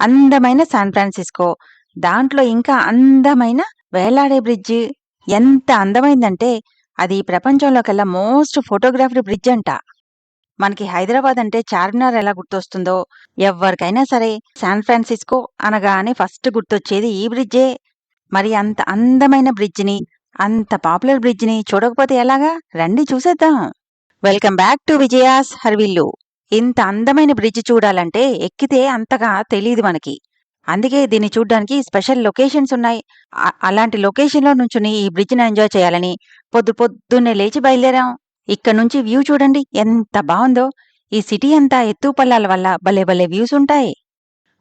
అందమైన San Francisco. దాంట్లో ఇంకా అందమైన వేలాడే బ్రిడ్జ్. ఎంత అందమైందంటే అది ప్రపంచంలోకెల్లా మోస్ట్ ఫోటోగ్రాఫ్డ్ బ్రిడ్జ్ అంట. మనకి హైదరాబాద్ అంటే చార్మినార్ ఎలా గుర్తొస్తుందో, ఎవ్వరికైనా సరే శాన్ ఫ్రాన్సిస్కో అనగానే ఫస్ట్ గుర్తొచ్చేది ఈ బ్రిడ్జే. మరి అంత అందమైన బ్రిడ్జిని, అంత పాపులర్ బ్రిడ్జిని చూడకపోతే ఎలాగా? రండి చూసేద్దాం. వెల్కమ్ బ్యాక్ టు విజయాస్ హర్విల్లు. ఇంత అందమైన బ్రిడ్జ్ చూడాలంటే ఎక్కితే అంతగా తెలీదు మనకి. అందుకే దీన్ని చూడ్డానికి స్పెషల్ లొకేషన్స్ ఉన్నాయి. అలాంటి లొకేషన్లో నుంచుని ఈ బ్రిడ్జ్ని ఎంజాయ్ చేయాలని పొద్దున్నే లేచి బయలుదేరాం. ఇక్కడ నుంచి వ్యూ చూడండి ఎంత బాగుందో. ఈ సిటీ అంతా ఎత్తు పల్లాల వల్ల భలే భలే వ్యూస్ ఉంటాయి.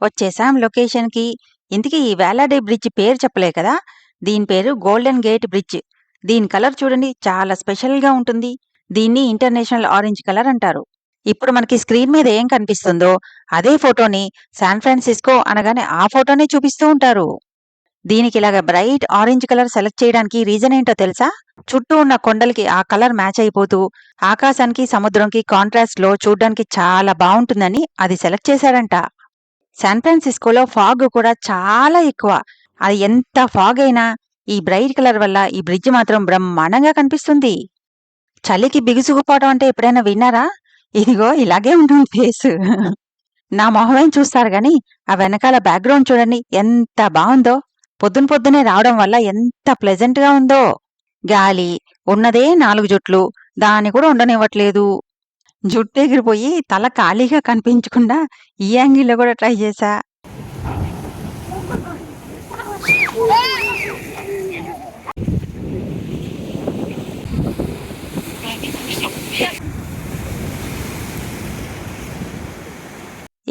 వచ్చేసాం లొకేషన్కి. ఇంతకీ ఈ వేలాడే బ్రిడ్జ్ పేరు చెప్పలే కదా, దీని పేరు గోల్డెన్ గేట్ బ్రిడ్జ్. దీని కలర్ చూడండి చాలా స్పెషల్గా ఉంటుంది. దీన్ని ఇంటర్నేషనల్ ఆరెంజ్ కలర్ అంటారు. ఇప్పుడు మనకి స్క్రీన్ మీద ఏం కనిపిస్తుందో అదే ఫోటోని శాన్ ఫ్రాన్సిస్కో అనగానే ఆ ఫోటోనే చూపిస్తూ ఉంటారు. దీనికి ఇలాగ బ్రైట్ ఆరెంజ్ కలర్ సెలెక్ట్ చేయడానికి రీజన్ ఏంటో తెలుసా? చుట్టూ ఉన్న కొండలకి ఆ కలర్ మ్యాచ్ అయిపోతూ ఆకాశానికి సముద్రంకి కాంట్రాస్ట్ లో చూడ్డానికి చాలా బాగుంటుందని అది సెలెక్ట్ చేశారంట. శాన్ ఫ్రాన్సిస్కోలో ఫాగ్ కూడా చాలా ఎక్కువ. అది ఎంత ఫాగ్ అయినా ఈ బ్రైట్ కలర్ వల్ల ఈ బ్రిడ్జ్ మాత్రం బ్రహ్మాండంగా కనిపిస్తుంది. చలికి బిగుసుకుపోవటం అంటే ఎప్పుడైనా విన్నారా? ఇదిగో ఇలాగే ఉంటుంది ఫేస్. నా మొహమేం చూస్తారు గాని ఆ వెనకాల బ్యాక్గ్రౌండ్ చూడండి ఎంత బాగుందో. పొద్దునే రావడం వల్ల ఎంత ప్లెజెంట్ గా ఉందో. గాలి ఉన్నదే 4 జుట్లు, దాన్ని కూడా ఉండనివ్వట్లేదు. జుట్టు ఎగిరిపోయి తల ఖాళీగా కనిపించకుండా ఈ యాంగిల్లో కూడా ట్రై చేశా.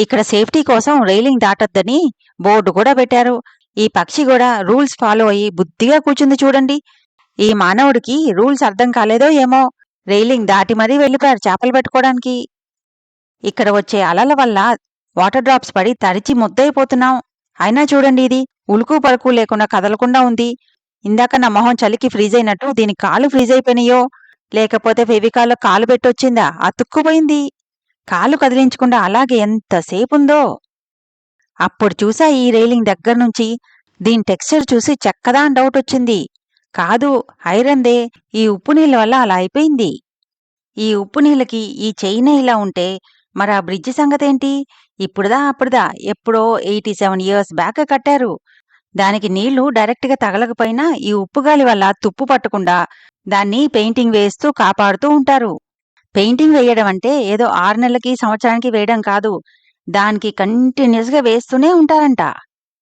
ఇక్కడ సేఫ్టీ కోసం రైలింగ్ దాటొద్దని బోర్డు కూడా పెట్టారు. ఈ పక్షి కూడా రూల్స్ ఫాలో అయ్యి బుద్ధిగా కూర్చుంది చూడండి. ఈ మానవుడికి రూల్స్ అర్థం కాలేదో ఏమో, రైలింగ్ దాటి మరీ వెళ్ళిపోయారు చేపలు పెట్టుకోవడానికి. ఇక్కడ వచ్చే అలల వల్ల వాటర్ డ్రాప్స్ పడి తడిచి ముద్దయిపోతున్నాం. అయినా చూడండి ఇది ఉలుకు పలుకు లేకుండా కదలకుండా ఉంది. ఇందాక నా మొహం చలికి ఫ్రీజ్ అయినట్టు దీని కాలు ఫ్రీజ్ అయిపోయినాయో, లేకపోతే ఫెవికాల్లో కాలు పెట్టొచ్చిందా, అతుక్కుపోయింది. కాలు కదిలించకుండా అలాగే ఎంతసేపుందో. అప్పుడు చూసా ఈ రైలింగ్ దగ్గర్నుంచి. దీని టెక్స్చర్ చూసి చెక్కదా అని డౌట్ వచ్చింది. కాదు, ఐరన్దే. ఈ ఉప్పు నీళ్ళ వల్ల అలా అయిపోయింది. ఈ ఉప్పు నీళ్ళకి ఈ చైనే ఇలా ఉంటే మరి ఆ బ్రిడ్జ్ సంగతేంటి? ఇప్పుడుదా అప్పుడుదా, ఎప్పుడో 87 years బ్యాక్ కట్టారు. దానికి నీళ్లు డైరెక్ట్గా తగలకపోయినా ఈ ఉప్పుగాలి వల్ల తుప్పు పట్టకుండా దాన్ని పెయింటింగ్ వేస్తూ కాపాడుతూ ఉంటారు. పెయింటింగ్ వేయడం అంటే ఏదో 6 నెలలకి సంవత్సరానికి వేయడం కాదు. దానికి కంటిన్యూస్గా వేస్తూనే ఉంటారంట.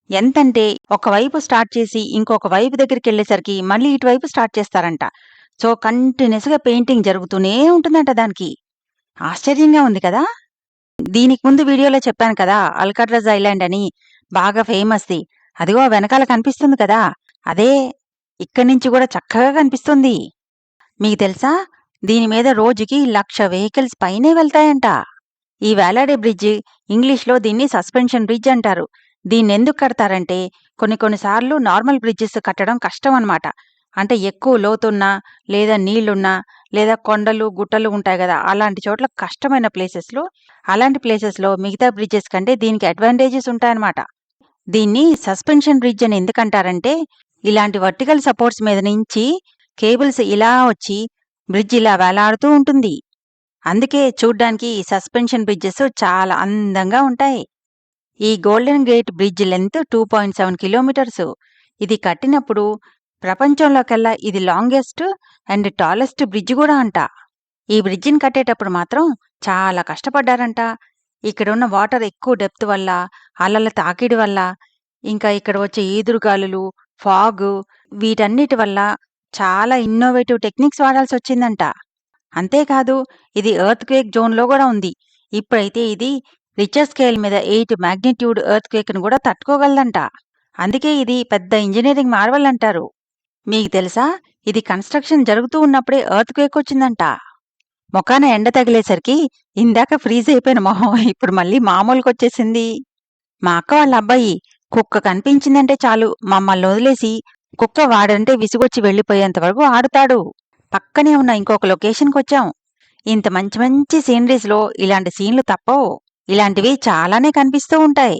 ఎంతంటే ఒకవైపు స్టార్ట్ చేసి ఇంకొక వైపు దగ్గరికి వెళ్లేసరికి మళ్ళీ ఇటువైపు స్టార్ట్ చేస్తారంట. సో కంటిన్యూస్గా పెయింటింగ్ జరుగుతూనే ఉంటుందంట దానికి. ఆశ్చర్యంగా ఉంది కదా. దీనికి ముందు వీడియోలో చెప్పాను కదా అల్కాట్రాజ్ ఐలాండ్ అని, బాగా ఫేమస్ది. అదిగో వెనకాల కనిపిస్తుంది కదా, అదే. ఇక్కడి నుంచి కూడా చక్కగా కనిపిస్తుంది. మీకు తెలుసా, దీని మీద రోజుకి 1,00,000 వెహికల్స్ పైనే వెళ్తాయంట. ఈ వేలాడే బ్రిడ్జ్ ఇంగ్లీష్లో దీన్ని సస్పెన్షన్ బ్రిడ్జ్ అంటారు. దీన్నెందుకు కడతారంటే కొన్నిసార్లు నార్మల్ బ్రిడ్జెస్ కట్టడం కష్టం అన్నమాట. అంటే ఎక్కువ లోతున్నా, లేదా నీళ్లున్నా, లేదా కొండలు గుట్టలు ఉంటాయి కదా, అలాంటి చోట్ల కష్టమైన ప్లేసెస్లో, అలాంటి ప్లేసెస్లో మిగతా బ్రిడ్జెస్ కంటే దీనికి అడ్వాంటేజెస్ ఉంటాయన్నమాట. దీన్ని సస్పెన్షన్ బ్రిడ్జ్ అని ఎందుకంటారంటే ఇలాంటి వర్టికల్ సపోర్ట్స్ మీద నుంచి కేబుల్స్ ఇలా వచ్చి బ్రిడ్జ్ ఇలా వేలాడుతూ ఉంటుంది. అందుకే చూడ్డానికి ఈ సస్పెన్షన్ బ్రిడ్జెస్ చాలా అందంగా ఉంటాయి. ఈ golden gate bridge length 2.7 kilometres. ఇది కట్టినప్పుడు ప్రపంచంలోకెల్లా ఇది లాంగెస్ట్ అండ్ టాలెస్ట్ బ్రిడ్జ్ కూడా అంట. ఈ బ్రిడ్జిని కట్టేటప్పుడు మాత్రం చాలా కష్టపడ్డారంట. ఇక్కడున్న వాటర్ ఎక్కువ డెప్త్ వల్ల, అలల తాకిడి వల్ల, ఇంకా ఇక్కడ వచ్చే ఈదురుగాలులు, ఫాగ్, వీటన్నిటి వల్ల చాలా ఇన్నోవేటివ్ టెక్నిక్స్ వాడాల్సి వచ్చిందంట. అంతేకాదు ఇది ఎర్త్ క్వేక్ జోన్లో కూడా ఉంది. ఇప్పుడైతే ఇది రిచర్ స్కేల్ మీద 8 మాగ్నిట్యూడ్ ఎర్త్ క్వేక్ ను కూడా తట్టుకోగలదంట. అందుకే ఇది పెద్ద ఇంజనీరింగ్ మార్వెల్ అంటారు. మీకు తెలుసా, ఇది కన్స్ట్రక్షన్ జరుగుతూ ఉన్నప్పుడే ఎర్త్ క్వేక్ వచ్చిందంట. మొఖాన ఎండ తగిలేసరికి ఇందాక ఫ్రీజ్ అయిపోయిన మొహం ఇప్పుడు మళ్ళీ మామూలుకొచ్చేసింది. మా అక్క వాళ్ళ అబ్బాయి కుక్క కనిపించిందంటే చాలు మమ్మల్ని వదిలేసి కుక్క వాడంటే విసుగొచ్చి వెళ్లిపోయేంత వరకు ఆడుతాడు. పక్కనే ఉన్న ఇంకొక లొకేషన్కి వచ్చాం. ఇంత మంచి మంచి సీనరీస్లో ఇలాంటి సీన్లు తప్పవు. ఇలాంటివి చాలానే కనిపిస్తూ ఉంటాయి.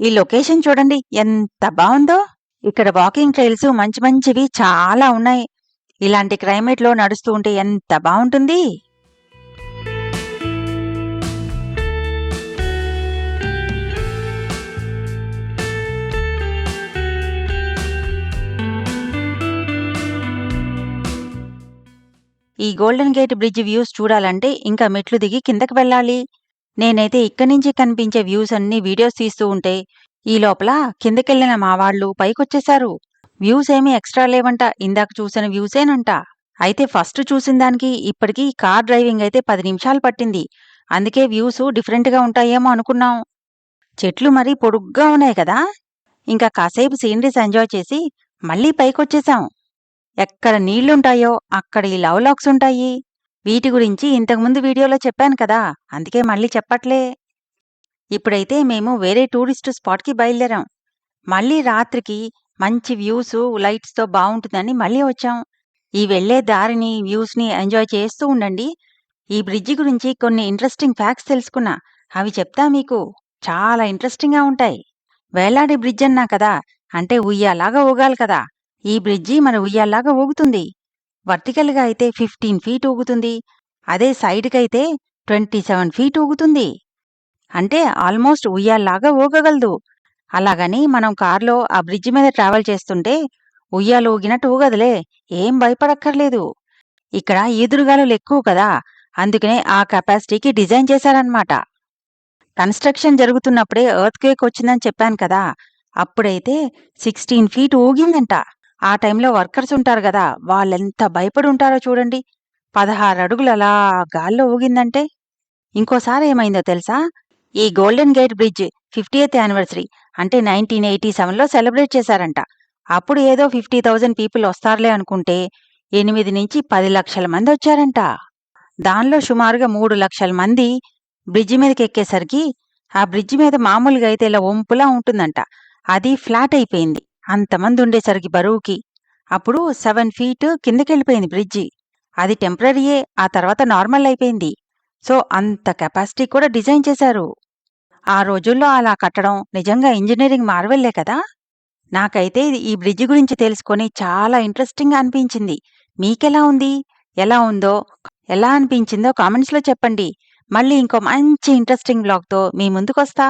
ఈ లొకేషన్ చూడండి ఎంత బావుందో! ఇక్కడ వాకింగ్ ట్రైల్స్ మంచి మంచివి చాలా ఉన్నాయి. ఇలాంటి క్లైమేట్‌లో నడుస్తూ ఉంటే ఎంత బావుంటుంది. ఈ గోల్డెన్ గేట్ బ్రిడ్జ్ వ్యూస్ చూడాలంటే ఇంకా మెట్లు దిగి కిందకి వెళ్ళాలి. నేనైతే ఇక్కడి నుంచి కనిపించే వ్యూస్ అన్నీ వీడియోస్ తీస్తూ ఉంటే, ఈ లోపల కిందకెళ్ళిన మా వాళ్ళు పైకొచ్చేశారు. వ్యూస్ ఏమీ ఎక్స్‌ట్రా లేవంట. ఇందాక చూసిన వ్యూసేనంట. అయితే ఫస్ట్ చూసిన దానికి ఇప్పటికి కార్ డ్రైవింగ్ అయితే 10 నిమిషాలు పట్టింది. అందుకే వ్యూస్ డిఫరెంట్‌గా ఉంటాయేమో అనుకున్నాం. చెట్లు మరీ పొడుగ్గా ఉన్నాయి కదా! ఇంకా కాసేపు సీనరీస్ ఎంజాయ్ చేసి మళ్ళీ పైకొచ్చేశాం. ఎక్కడ నీళ్లుంటాయో అక్కడ ఈ లవ్ లాక్స్ ఉంటాయి. వీటి గురించి ఇంతకుముందు వీడియోలో చెప్పాను కదా! అందుకే మళ్ళీ చెప్పట్లే. ఇప్పుడైతే మేము వేరే టూరిస్ట్ స్పాట్‌కి బయలుదేరాం. మళ్ళీ రాత్రికి మంచి వ్యూసు, లైట్స్‌తో బావుంటుందని మళ్ళీ వచ్చాం. ఈ వెళ్ళే దారిని, వ్యూస్‌ని ఎంజాయ్ చేస్తూ ఉండండి. ఈ బ్రిడ్జి గురించి కొన్ని ఇంట్రెస్టింగ్ ఫ్యాక్ట్స్ తెలుసుకున్నా. అవి చెప్తా మీకు. చాలా ఇంట్రెస్టింగ్‌గా ఉంటాయి. వేలాడే బ్రిడ్జ్ అన్నా కదా! అంటే ఉయ్యాలాగా ఊగాలి కదా! ఈ బ్రిడ్జి మన ఉయ్యాల్లాగా ఊగుతుంది. వర్టికల్‌గా అయితే 15 ఫీట్ ఊగుతుంది. అదే సైడ్‌కైతే 27 ఫీట్ ఊగుతుంది. అంటే ఆల్మోస్ట్ ఉయ్యాల్లాగా ఊగగలదు. అలాగని మనం కార్‌లో ఆ బ్రిడ్జి మీద ట్రావెల్ చేస్తుంటే ఉయ్యాల ఊగినట్టు ఊగదులే. ఏం భయపడక్కర్లేదు. ఇక్కడ ఈదురుగాలులెక్కువ కదా! అందుకనే ఆ కెపాసిటీకి డిజైన్ చేశారన్నమాట. కన్‌స్ట్రక్షన్ జరుగుతున్నప్పుడే ఎర్త్‌క్వేక్ వచ్చిందని చెప్పాను కదా! అప్పుడైతే 16 ఫీట్ ఊగిందంట. ఆ టైంలో వర్కర్స్ ఉంటారు గదా! వాళ్ళెంత భయపడుంటారో చూడండి. 16 అడుగులు అలా గాల్లో ఊగిందంటే. ఇంకోసారి ఏమైందో తెలుసా? ఈ గోల్డెన్ గేట్ బ్రిడ్జ్ 50థ్ యానివర్సరీ అంటే 1987లో సెలబ్రేట్ చేశారంట. అప్పుడు ఏదో 50,000 పీపుల్ వస్తారులే అనుకుంటే 8-10 లక్షల మందొచ్చారంట. దానిలో సుమారుగా 3 లక్షల మంది బ్రిడ్జి మీదకెక్కేసరికి ఆ బ్రిడ్జి మీద మామూలుగా అయితే ఇలా వంపులా ఉంటుందంట. అది ఫ్లాట్ అయిపోయింది. అంతమందుండేసరికి బరువుకి. అప్పుడు 7 ఫీట్ కిందకెళ్ళిపోయింది బ్రిడ్జి. అది టెంపరరీయే. ఆ తర్వాత నార్మల్ అయిపోయింది. సో, అంత కెపాసిటీ కూడా డిజైన్ చేశారు. ఆ రోజుల్లో అలా కట్టడం నిజంగా ఇంజినీరింగ్ మార్వెల్లే కదా! నాకైతే ఈ బ్రిడ్జి గురించి తెలుసుకొని చాలా ఇంట్రెస్టింగ్‌గా అనిపించింది. మీకెలా ఉంది? ఎలా ఉందో, ఎలా అనిపించిందో కామెంట్స్‌లో చెప్పండి. మళ్ళీ ఇంకో మంచి ఇంట్రెస్టింగ్ వ్లాగ్‌తో మీ ముందుకొస్తా.